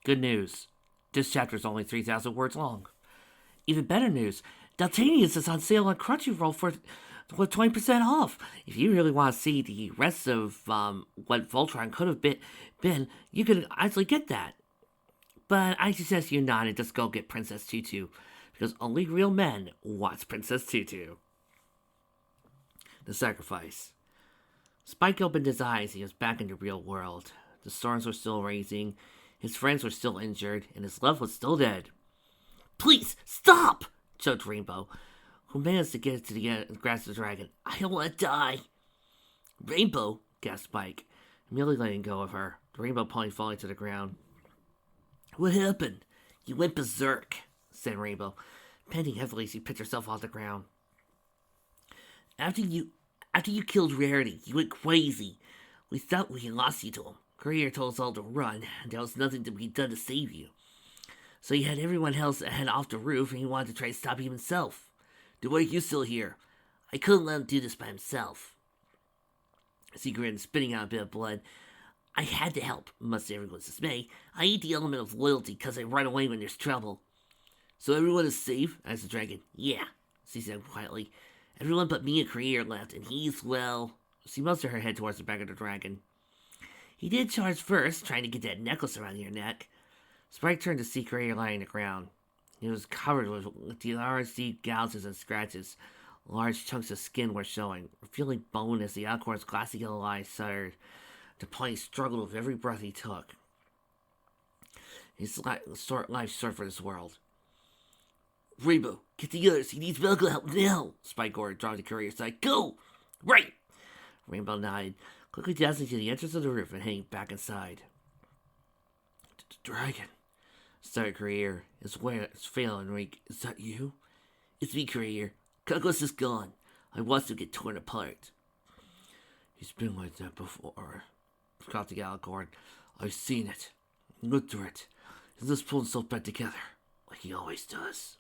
Good news. This chapter is only 3,000 words long. Even better news. Daltanians is on sale on Crunchyroll for 20% off. If you really want to see the rest of what Voltron could have been, you could actually get that. But I suggest you not and just go get Princess Tutu, because only real men wants Princess Tutu. The sacrifice. Spike opened his eyes. He was back in the real world. The storms were still raging, his friends were still injured, and his love was still dead. Please, stop! Choked Rainbow, who managed to get to the grasp of the dragon. I don't want to die. Rainbow, gasped Spike, immediately letting go of her, the rainbow pony falling to the ground. What happened? You went berserk, said Rainbow, panting heavily as she picked herself off the ground. After you killed Rarity, you went crazy. We thought we had lost you to him. Courier told us all to run, and there was nothing to be done to save you. So he had everyone else head off the roof, and he wanted to try to stop you himself. Then why are you still here? I couldn't let him do this by himself. As he grinned, spitting out a bit of blood. I had to help, much to everyone's dismay. I eat the element of loyalty because I run away when there's trouble. So everyone is safe? Asked the dragon. Yeah, she said quietly. Everyone but me and Courier left, and he's, well... She motioned her head towards the back of the dragon. He did charge first, trying to get that necklace around your neck. Spike turned to see Courier lying on the ground. He was covered with large, deep gouges and scratches. Large chunks of skin were showing, revealing bone as the Alcorn's glassy yellow eyes shuddered. The pony struggled with every breath he took. His life short for this world. Rainbow, get the others. He needs medical help now. Spike ordered, drawing the Courier's side. Go! Right! Rainbow nodded, quickly dancing to the entrance of the roof and heading back inside. Dragon, started Courier, his fail and weak. Is that you? It's me, Courier. Conquest is gone. I watched him get torn apart. He's been like that before, scoffed the Alicorn. I've seen it. Looked through it. He's just pulled himself back together, like he always does.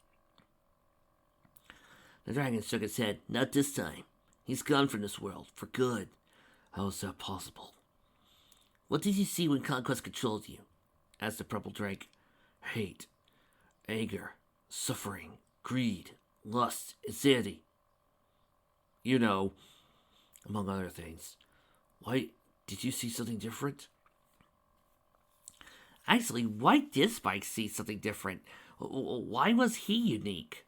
The dragon shook his head. Not this time. He's gone from this world, for good. How is that possible? What did you see when Conquest controlled you? Asked the purple drake. Hate, anger, suffering, greed, lust, insanity. You know, among other things. Why, did you see something different? Actually, why did Spike see something different? Why was he unique?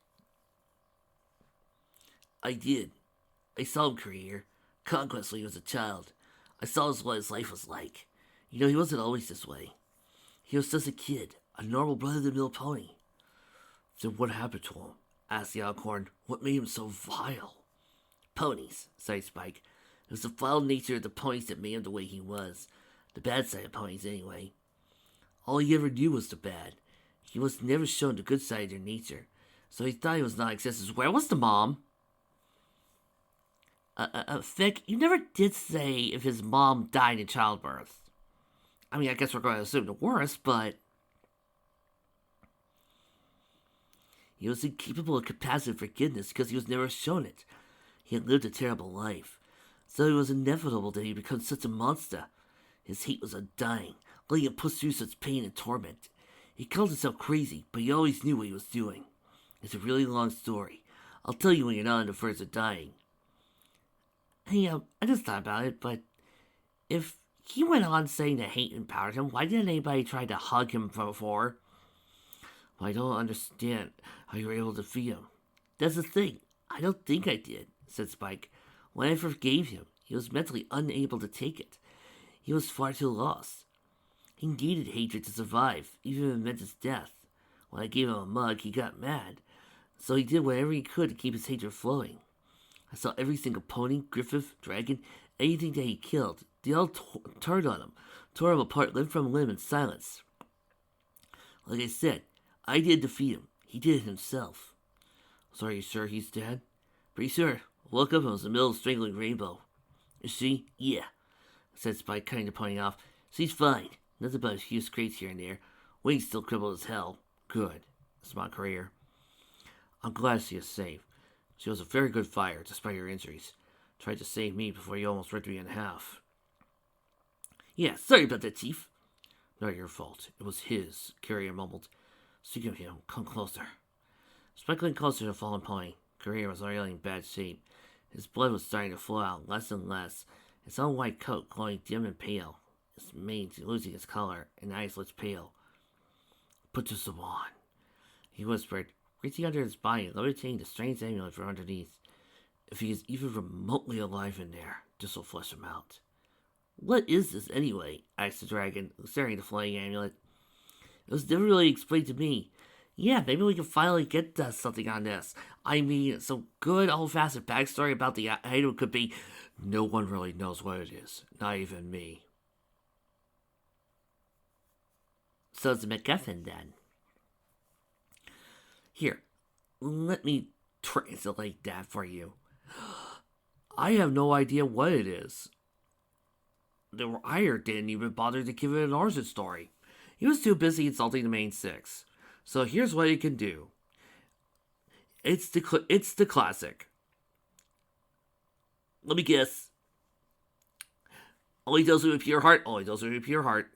I did. I saw him, Courier. Conquest when he was a child. I saw what his life was like. You know, he wasn't always this way. He was just a kid, a normal brother-of-the-mill pony. Then what happened to him? Asked the Alcorn. What made him so vile? Ponies, sighed Spike. It was the vile nature of the ponies that made him the way he was. The bad side of ponies, anyway. All he ever knew was the bad. He was never shown the good side of their nature. So he thought he was not excessive. Where was the mom? Vic, you never did say if his mom died in childbirth. I mean, I guess we're going to assume the worst, but... He was incapable of capacity for forgiveness because he was never shown it. He had lived a terrible life. So it was inevitable that he would become such a monster. His hate was undying, letting him push through such pain and torment. He called himself crazy, but he always knew what he was doing. It's a really long story. I'll tell you when you're not on the verge of dying. Hey, I just thought about it, but if he went on saying that hate empowered him, why didn't anybody try to hug him before? Well, I don't understand how you were able to defeat him. That's the thing. I don't think I did, said Spike. When I forgave him, he was mentally unable to take it. He was far too lost. He needed hatred to survive, even if it meant his death. When I gave him a mug, he got mad. So he did whatever he could to keep his hatred flowing. I saw every single pony, griffith, dragon, anything that he killed. They all turned on him, tore him apart limb from limb in silence. Like I said, I did defeat him. He did it himself. So are you sure he's dead? Pretty sure. I woke up and was in the middle of strangling Rainbow. Is she? Yeah, said Spike, kind of pointing off. She's fine. Nothing but a few scrapes here and there. Wings still crippled as hell. Good, smiled Courier. I'm glad she is safe. She was a very good fighter, despite her injuries. Tried to save me before you almost ripped me in half. Yeah, sorry about that, Chief. Not your fault. It was his, Courier mumbled. Speak of him, come closer. Speckling closer to the fallen pony, Courier was already in bad shape. His blood was starting to flow out less and less, his own white coat glowing dim and pale, his mane losing its color, and eyes looked pale. Put this on, he whispered, reaching under his body and levitating the strange amulet from underneath. If he is even remotely alive in there, this will flush him out. What is this anyway? Asked the dragon, staring at the flying amulet. It was never really explained to me. Yeah, maybe we can finally get something on this. I mean, some good old-fashioned backstory about the item could be, no one really knows what it is, not even me. So it's a MacGuffin then. Here, let me translate that for you. I have no idea what it is. The writer didn't even bother to give it an origin story. He was too busy insulting the main six. So here's what he can do. It's the classic. Let me guess. Only those who have pure heart, only those who have pure heart.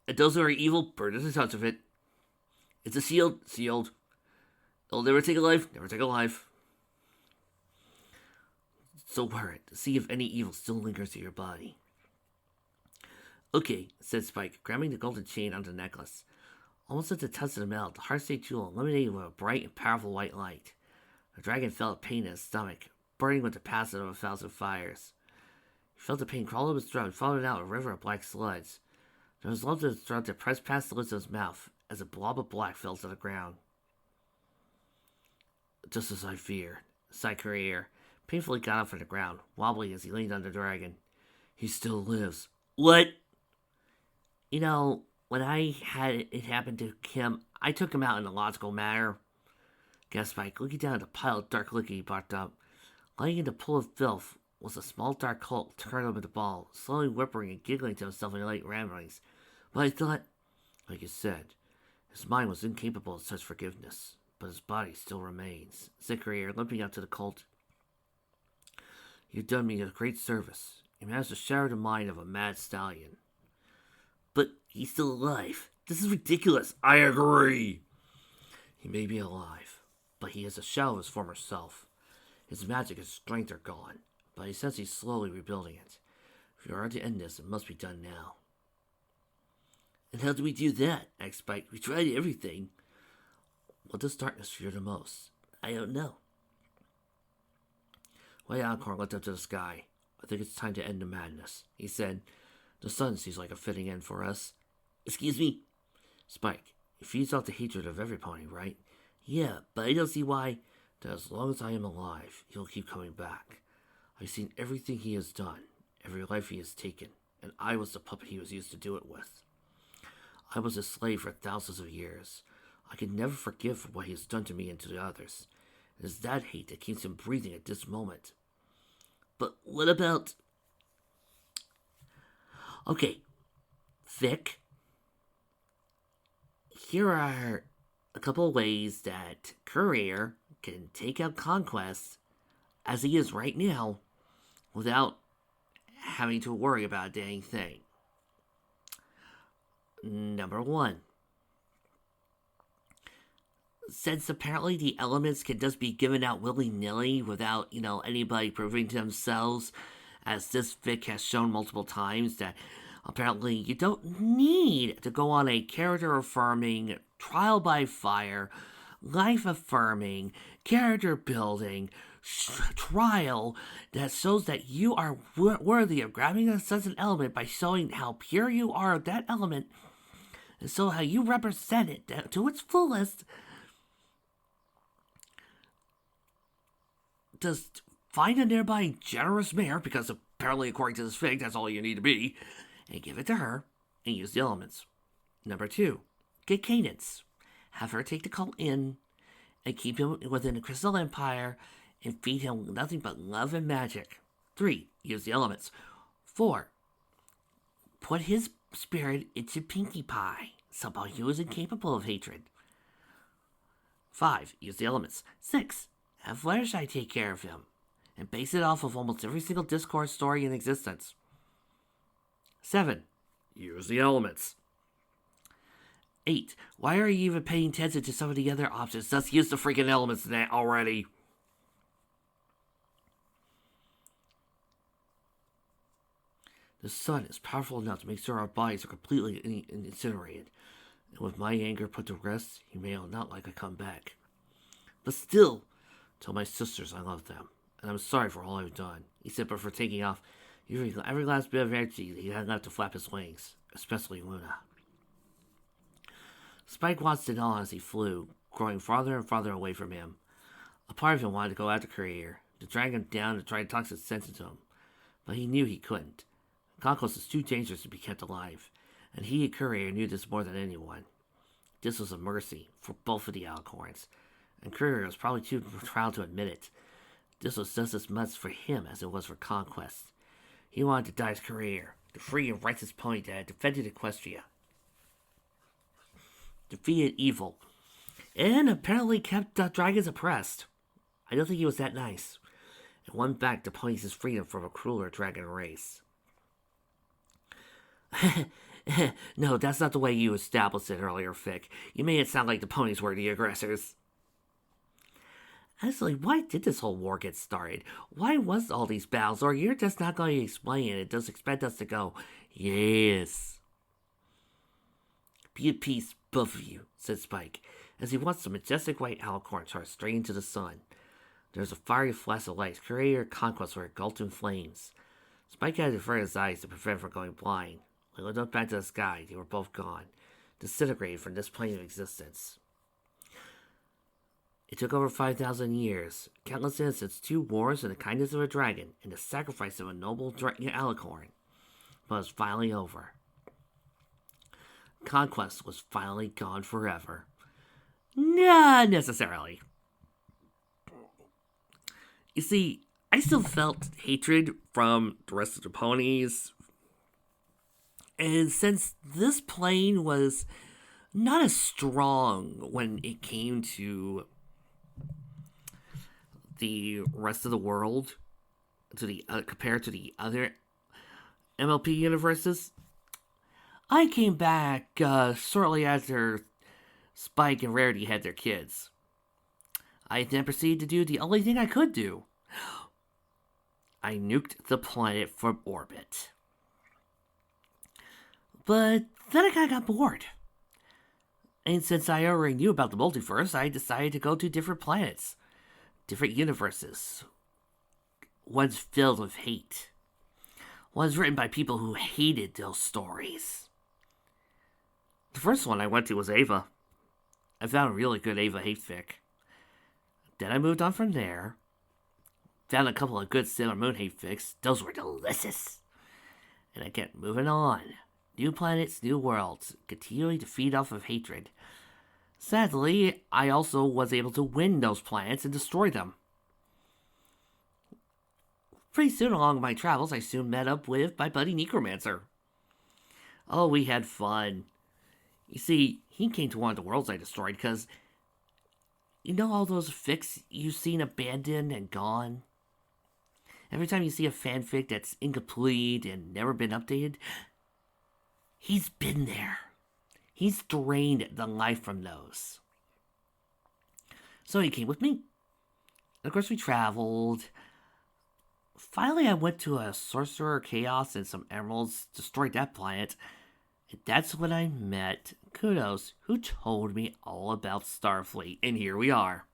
And those who are evil, burn at the touch of it. It's a sealed. It'll never take a life, never take a life. So wear it, to see if any evil still lingers in your body. Okay, said Spike, grabbing the golden chain on the necklace. Almost at the touch of the metal, the heart-shaped jewel illuminated with a bright and powerful white light. The dragon felt pain in his stomach, burning with the passing of 1,000 fires. He felt the pain crawl up his throat and followed out a river of black sludge. There was lumps in his throat that pressed past the lips of his mouth as a blob of black fell to the ground. Just as I feared, sighed Courier, painfully got up from the ground, wobbling as he leaned on the dragon. He still lives. What? You know, when I had it happen to him, I took him out in a logical manner. Gasped Spike, looking down at the pile of dark liquid he barked up. Lying in the pool of filth was a small dark cult curled up in the ball, slowly whimpering and giggling to himself in late ramblings. But I thought, like you said, his mind was incapable of such forgiveness, but his body still remains. Said Courier, limping up to the cult. You've done me a great service. You managed to shatter the mind of a mad stallion. But he's still alive. This is ridiculous. I agree. He may be alive, but he is a shell of his former self. His magic and strength are gone, but he says he's slowly rebuilding it. If you are to end this, it must be done now. And how do we do that? Asked Spike. We tried everything. What does darkness fear the most? I don't know. White Alcorn looked up to the sky. I think it's time to end the madness, he said. The sun seems like a fitting end for us. Excuse me? Spike, he feeds off the hatred of every pony, right? Yeah, but I don't see why. That as long as I am alive, he'll keep coming back. I've seen everything he has done, every life he has taken, and I was the puppet he was used to do it with. I was a slave for thousands of years. I can never forgive for what he has done to me and to the others. It is that hate that keeps him breathing at this moment. But what about... Okay, Vic, here are a couple of ways that Courier can take out Conquest as he is right now without having to worry about a dang thing. Number one, since apparently the elements can just be given out willy-nilly without, anybody proving to themselves, as this Vic has shown multiple times, that apparently you don't need to go on a character-affirming, trial-by-fire, life-affirming, character-building trial that shows that you are worthy of grabbing such an element by showing how pure you are of that element, and so how you represent it to its fullest. Just find a nearby generous mare, because apparently according to this fig, that's all you need to be, and give it to her, and use the elements. Number two, get Cadence. Have her take the cult in, and keep him within the Crystal Empire, and feed him nothing but love and magic. 3, use the elements. 4, put his spirit into Pinkie Pie. Somehow he was incapable of hatred. 5, use the elements. 6, have Fluttershy take care of him, and base it off of almost every single Discord story in existence. 7, Use the elements. 8. Why are you even paying attention to some of the other options? Let's use the freaking elements already. The sun is powerful enough to make sure our bodies are completely incinerated. And with my anger put to rest, you may not like to come back. But still, tell my sisters I love them, and I'm sorry for all I've done, except for taking off every last bit of energy that he had left to flap his wings, especially Luna. Spike watched it all as he flew, growing farther and farther away from him. A part of him wanted to go after Courier, to drag him down and try to talk some sense into him, but he knew he couldn't. Conquest was too dangerous to be kept alive, and he and Courier knew this more than anyone. This was a mercy for both of the Alicorns, and Courier was probably too proud to admit it. This was just as much for him as it was for Conquest. He wanted to die as Courier, the free and righteous pony that had defended Equestria, defeated evil, and apparently kept dragons oppressed. I don't think he was that nice, and won back the ponies' freedom from a crueler dragon race. No, that's not the way you established it earlier, Fick. You made it sound like the ponies were the aggressors. Actually, why did this whole war get started? Why was all these battles? Or you're just not going to explain it and just expect us to go, yes. Be at peace, both of you, said Spike, as he watched the majestic white Alicorn charge straight into the sun. There was a fiery flash of light. Courier and Conquest were engulfed in flames. Spike had to avert his eyes to prevent him from going blind. When he looked up back to the sky, they were both gone, disintegrated from this plane of existence. It took over 5,000 years, countless innocents, 2 wars, and the kindness of a dragon, and the sacrifice of a noble Alicorn. But it was finally over. Conquest was finally gone forever. Not necessarily. You see, I still felt hatred from the rest of the ponies. And since this plane was not as strong when it came to the rest of the world, compared to the other MLP universes, I came back shortly after Spike and Rarity had their kids. I then proceeded to do the only thing I could do. I nuked the planet from orbit. But then I kind of got bored. And since I already knew about the multiverse, I decided to go to different planets, different universes. One's filled with hate. One's written by people who hated those stories. The first one I went to was Ava. I found a really good Ava hate fic. Then I moved on from there. Found a couple of good Sailor Moon hate fics. Those were delicious. And I kept moving on. New planets, new worlds, continuing to feed off of hatred. Sadly, I also was able to win those planets and destroy them. Pretty soon along my travels, I soon met up with my buddy Necromancer. Oh, we had fun. You see, he came to one of the worlds I destroyed because, you know all those fics you've seen abandoned and gone? Every time you see a fanfic that's incomplete and never been updated, he's been there. He's drained the life from those. So he came with me. Of course, we traveled. Finally, I went to a Sorcerer Chaos and some emeralds, destroyed that planet. And that's when I met Kudos, who told me all about Starfleet. And here we are.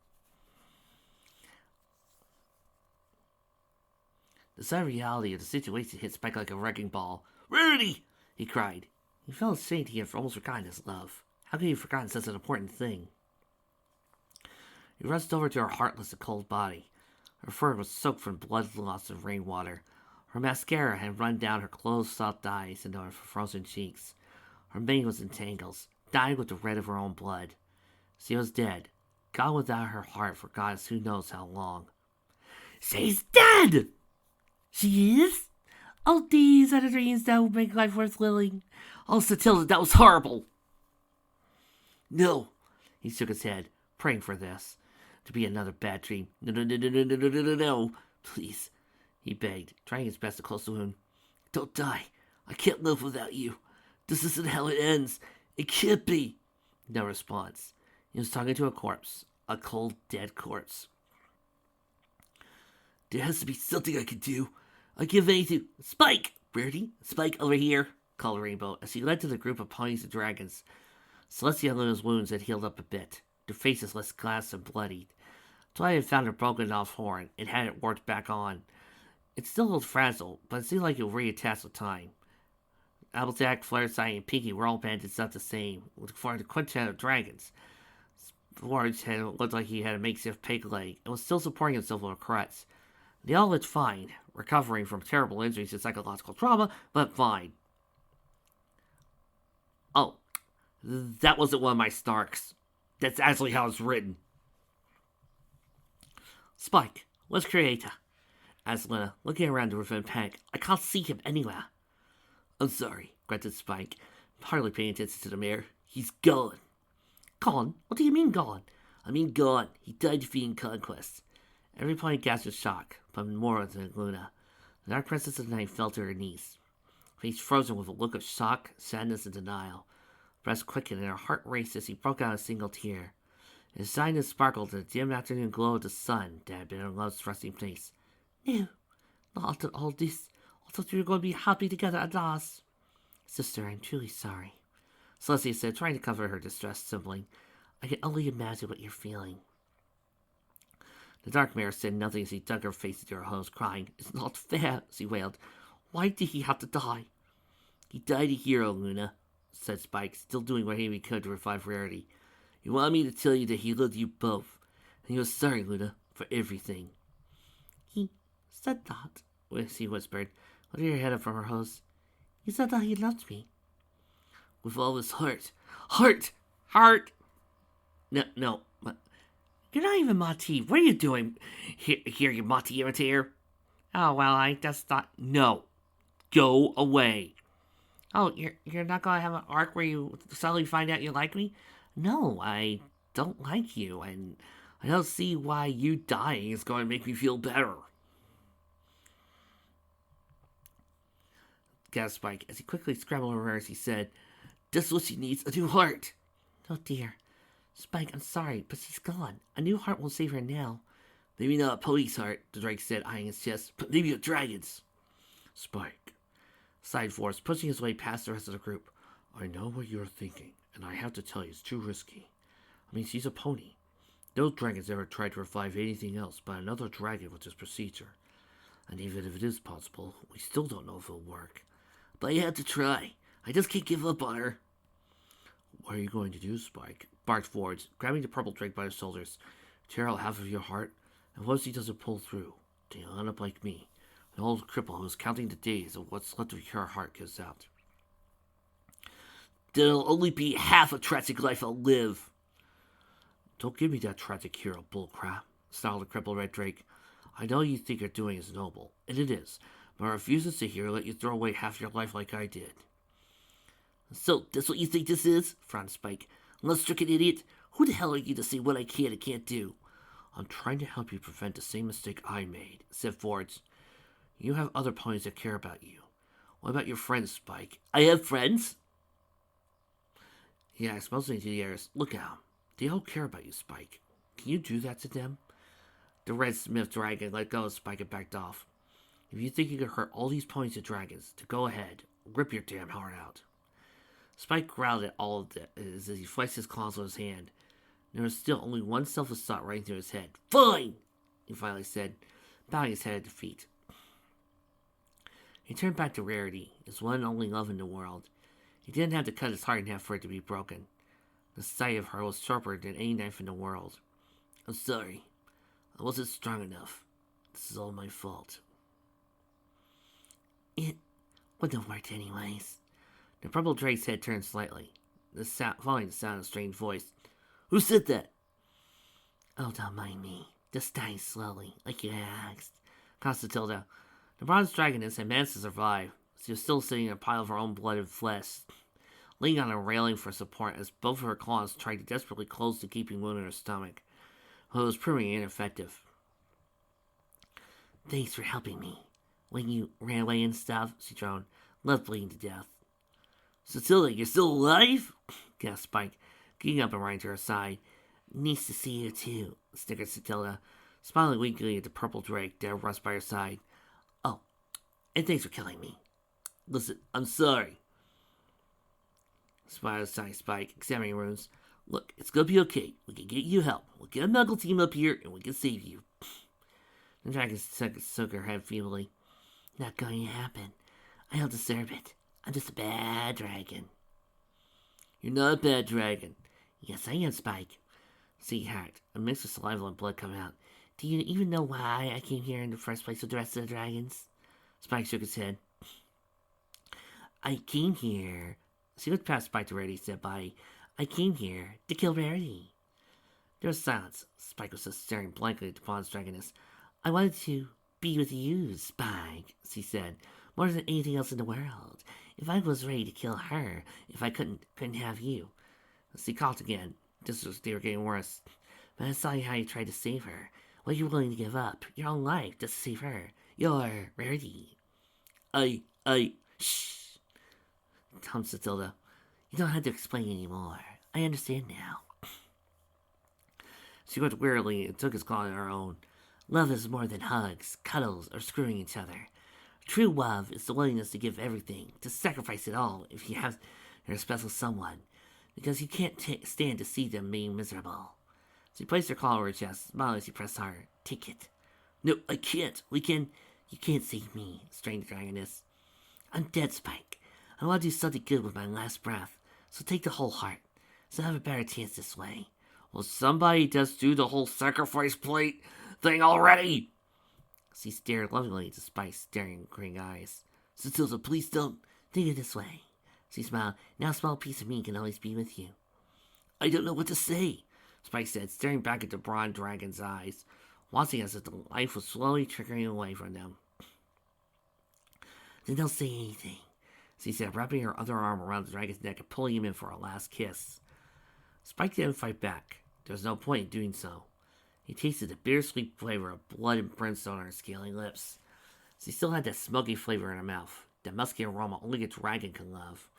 The sad reality of the situation hit Spike like a wrecking ball. "Rarity!" he cried. He felt ashamed he had almost forgotten his love. How could he have forgotten such an important thing? He rushed over to her heartless and cold body. Her fur was soaked from blood loss and rainwater. Her mascara had run down her closed, soft eyes and her frozen cheeks. Her mane was in tangles, dyed with the red of her own blood. She was dead, gone without her heart for gods who knows how long. "She's dead!" "She is? Oh, these are the dreams that would make life worth living. Oh, Satilda, that was horrible." "No," he shook his head, praying for this to be another bad dream. No, please," he begged, trying his best to close the wound. "Don't die. I can't live without you. This isn't how it ends. It can't be. No response. He was talking to a corpse. A cold, dead corpse. There has to be something I can do. I give anything. Spike! Birdie, Spike, over here, called Rainbow as he led to the group of ponies and dragons. Celestia and Luna's wounds had healed up a bit. Their faces less glassed and bloodied. Twilight had found a broken off horn and had it worked back on. It still looked fragile, but it seemed like it would reattach with time. Applejack, Fluttershy, and Pinkie were all bandaged up the same, with the quintet of dragons. Forge had looked like he had a makeshift peg leg and was still supporting himself with a crutch. They all looked fine, recovering from terrible injuries and psychological trauma, but fine. Oh, that wasn't one of my snarks. That's actually how it's written. Spike, where's Creator? Asked Luna, looking around the river and Peg. I can't see him anywhere. I'm sorry, grunted Spike, hardly paying attention to the mirror. He's gone. Gone? What do you mean gone? I mean gone. He died defeating Conquest. Every pony gasped in shock, but more than Luna. The Dark Princess of the Night fell to her knees, face frozen with a look of shock, sadness, and denial. Breast quickened and her heart raced as he broke out a single tear. His shyness sparkled in the dim afternoon glow of the sun that had been in love's resting place. No, not after all this. I thought we were going to be happy together at last. Sister, I'm truly sorry, Celestia said, trying to cover her distressed sibling. I can only imagine what you're feeling. The Dark Mare said nothing as he dug her face into her hose, crying. It's not fair, she wailed. Why did he have to die? He died a hero, Luna, said Spike, still doing what he could to revive Rarity. He wanted me to tell you that he loved you both, and he was sorry, Luna, for everything. He said that, she whispered, lifting her head up from her hose. He said that he loved me. With all his heart. Heart! No. You're not even Mati. What are you doing here, you Mati imitator? Oh, well, I just thought... No. Go away. Oh, you're not going to have an arc where you suddenly find out you like me? No, I don't like you, and I don't see why you dying is going to make me feel better. Gasped Spike as he quickly scrambled over her as he said, This is what she needs, a new heart. Oh, dear. Spike, I'm sorry, but she's gone. A new heart won't save her now. Maybe not a police heart, the Drake said, eyeing his chest, but maybe a dragon's. Spike sighed Forrest, pushing his way past the rest of the group. I know what you're thinking, and I have to tell you it's too risky. I mean, she's a pony. No dragons ever tried to revive anything else but another dragon with this procedure. And even if it is possible, we still don't know if it'll work. But I had to try. I just can't give up on her. What are you going to do, Spike? Barked Forge, grabbing the purple drake by the shoulders. Tear out half of your heart, and what if he doesn't pull through? Then you'll end up like me, an old cripple who's counting the days of what's left of your heart gives out. Then it'll only be half a tragic life I'll live. Don't give me that tragic hero bullcrap, snarled the crippled red drake. I know you think you're doing is noble, and it is, but I refuse to sit here and let you throw away half your life like I did. So, that's what you think this is? Frowned Spike. Love-stricken idiot. Who the hell are you to say what I can and can't do? I'm trying to help you prevent the same mistake I made, said Forge. You have other ponies that care about you. What about your friends, Spike? I have friends? He asked, mostly into the airs. Look at them. They all care about you, Spike. Can you do that to them? The red smith dragon let go of Spike and backed off. If you think you can hurt all these ponies and dragons, to go ahead. Rip your damn heart out. Spike growled at all of it as he flexed his claws with his hand. There was still only one selfish thought running through his head. Fine! He finally said, bowing his head at defeat. He turned back to Rarity, his one and only love in the world. He didn't have to cut his heart in half for it to be broken. The sight of her was sharper than any knife in the world. I'm sorry. I wasn't strong enough. This is all my fault. It wouldn't have worked anyways. The purple drake's head turned slightly, following the sound of a strange voice. Who said that? Oh, don't mind me. Just dying slowly, like you asked. Constantilda. The bronze dragoness had managed to survive. She was still sitting in a pile of her own blood and flesh, leaning on a railing for support as both of her claws tried to desperately close the gaping wound in her stomach. But it was proving ineffective. Thanks for helping me. When you ran away and stuff, she droned, left bleeding to death. Cecilia, you're still alive? Gasped Spike, getting up and running to her side. Nice to see you, too, snickered Cecilia, smiling weakly at the purple drake that rushed by her side. Oh, and thanks for killing me. Listen, I'm sorry. Smiled aside Spike, examining wounds. Look, it's gonna be okay. We can get you help. We'll get a medical team up here and we can save you. The dragon shook her head feebly. Not going to happen. I don't deserve it. I'm just a bad dragon. You're not a bad dragon. Yes, I am, Spike. Sea hacked, a mix of saliva and blood coming out. Do you even know why I came here in the first place with the rest of the dragons? Spike shook his head. I came here. She looked past Spike to Rarity, said by, I came here to kill Rarity. There was silence. Spike was just staring blankly at the bronze dragoness. I wanted to be with you, Spike, she said, more than anything else in the world. If I was ready to kill her, if I couldn't have you. She coughed again. They were getting worse. But I saw how you tried to save her. What are you willing to give up? Your own life just to save her. Your Rarity. Shh. Tom Satilda. You don't have to explain anymore. I understand now. She went wearily and took his claw in her own. Love is more than hugs, cuddles, or screwing each other. True love is the willingness to give everything, to sacrifice it all if you have your special someone, because you can't stand to see them being miserable. She placed her claw over her chest, smiling as she pressed hard. Take it. No, I can't. You can't save me, strained the dragoness. I'm dead, Spike. I want to do something good with my last breath, so take the whole heart. So I have a better chance this way. Well, somebody just do the whole sacrifice plate thing already. She stared lovingly at Spike's staring green eyes. Cecilia, please don't think it this way. She smiled. Now a small piece of me can always be with you. I don't know what to say, Spike said, staring back at the bronze dragon's eyes, watching as if the life was slowly trickling away from them. Then don't say anything, she said, wrapping her other arm around the dragon's neck and pulling him in for a last kiss. Spike didn't fight back. There was no point in doing so. He tasted the bittersweet flavor of blood and brimstone on her scaly lips. She still had that smoky flavor in her mouth, that musky aroma only a dragon can love.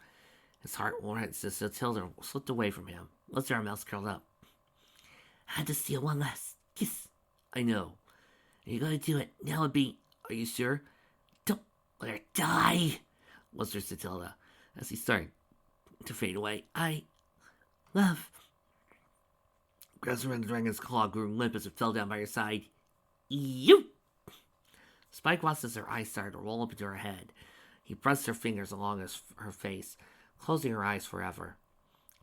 His heart warmed as Cecilia slipped away from him, lips her mouth curled up. I had to steal one last kiss. I know. And you're gonna do it. Now it'd be. Are you sure? Don't let her die, whispered Cecilia, as he started to fade away. I love. Grasping around the dragon's claw grew limp as it fell down by her side. You! Spike watched as her eyes started to roll up into her head. He pressed her fingers along her face, closing her eyes forever.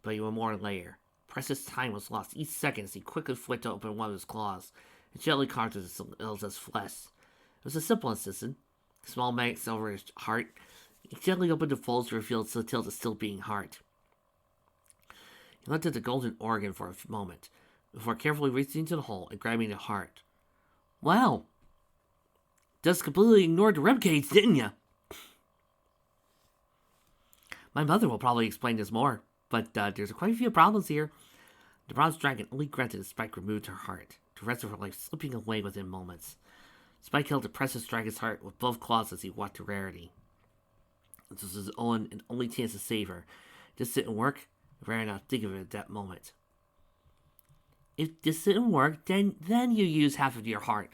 But one more layer. Precious time was lost each second as he quickly flicked open one of his claws and gently carved at Cecilia's flesh. It was a simple incision. Small magnets over his heart. He gently opened the folds to reveal Cecilia's still beating heart. He looked at the golden organ for a moment, before carefully reaching into the hole and grabbing the heart. Wow! Just completely ignored the ribcage, didn't ya? My mother will probably explain this more, but there's quite a few problems here. The bronze dragon only grunted as Spike removed her heart, the rest of her life slipping away within moments. Spike held the precious dragon's heart with both claws as he walked to Rarity. This was his own and only chance to save her. This didn't work. Rarity did not think of it at that moment. If this didn't work, then you use half of your heart.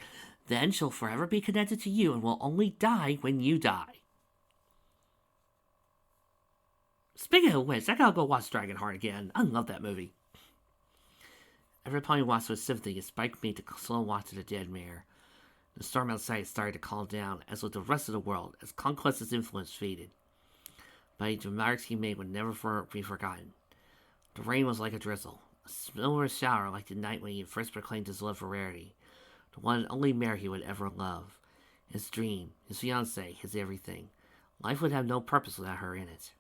Then she'll forever be connected to you and will only die when you die. Speaking of which, I gotta go watch Dragonheart again. I love that movie. Every time he watched with sympathy, Spike made the slow walk to the dead mare. The storm outside started to calm down, as with the rest of the world, as Conquest's influence faded. But the remarks he made would never be forgotten. The rain was like a drizzle, a silver shower like the night when he first proclaimed his love for Rarity, the one and only mare he would ever love. His dream, his fiancée, his everything. Life would have no purpose without her in it.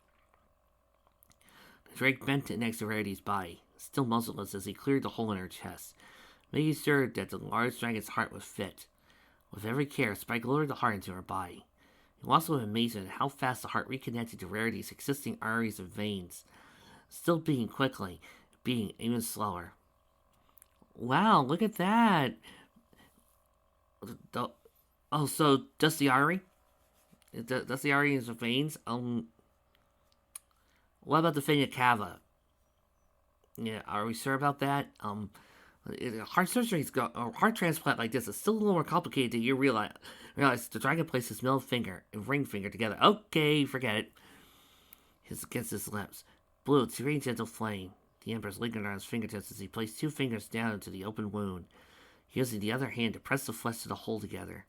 The drake bent next to Rarity's body, still motionless as he cleared the hole in her chest, making sure that the large dragon's heart was fit. With every care, Spike lowered the heart into her body. He was also amazed at how fast the heart reconnected to Rarity's existing arteries and veins, still beating quickly, beating even slower. Wow, look at that! So just the artery? That's the arteries and veins? What about the thing at Cava? Yeah, are we sure about that? Heart surgery, or heart transplant like this is still a little more complicated than you realize. The dragon placed his middle finger and ring finger together. Okay, forget it. Against his lips. Blue, it's a very gentle flame. The Emperor's lingered on his fingertips as he placed 2 fingers down into the open wound, using the other hand to press the flesh to the hole together.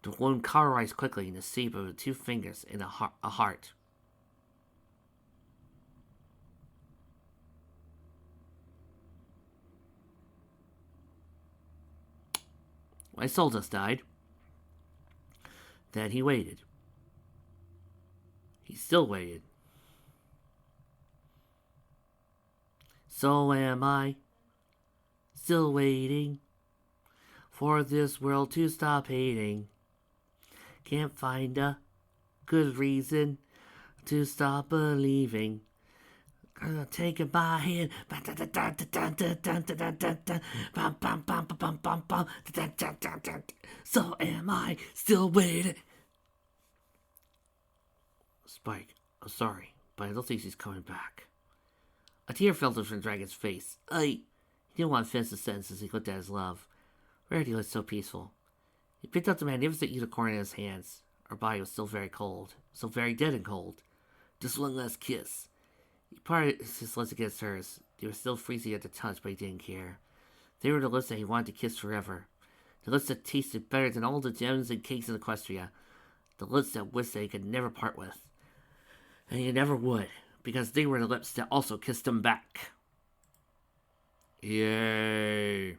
The wound cauterized quickly in the shape of 2 fingers and a heart. My soul just died. Then he waited. He still waited. So am I, still waiting for this world to stop hating. Can't find a good reason to stop believing. Take it by hand. So am I, still waiting. Spike, I'm sorry, but I don't think she's coming back. A tear filtered from the dragon's face. He didn't want to finish the sentence as he looked at his love. Rarity looked so peaceful. He picked up the magnificent unicorn in his hands. Her body was still very cold, so very dead and cold. Just one last kiss. He parted his lips against hers. They were still freezing at the touch, but he didn't care. They were the lips that he wanted to kiss forever. The lips that tasted better than all the gems and cakes in Equestria. The lips that wished that he could never part with. And he never would, because they were the lips that also kissed him back. Yay.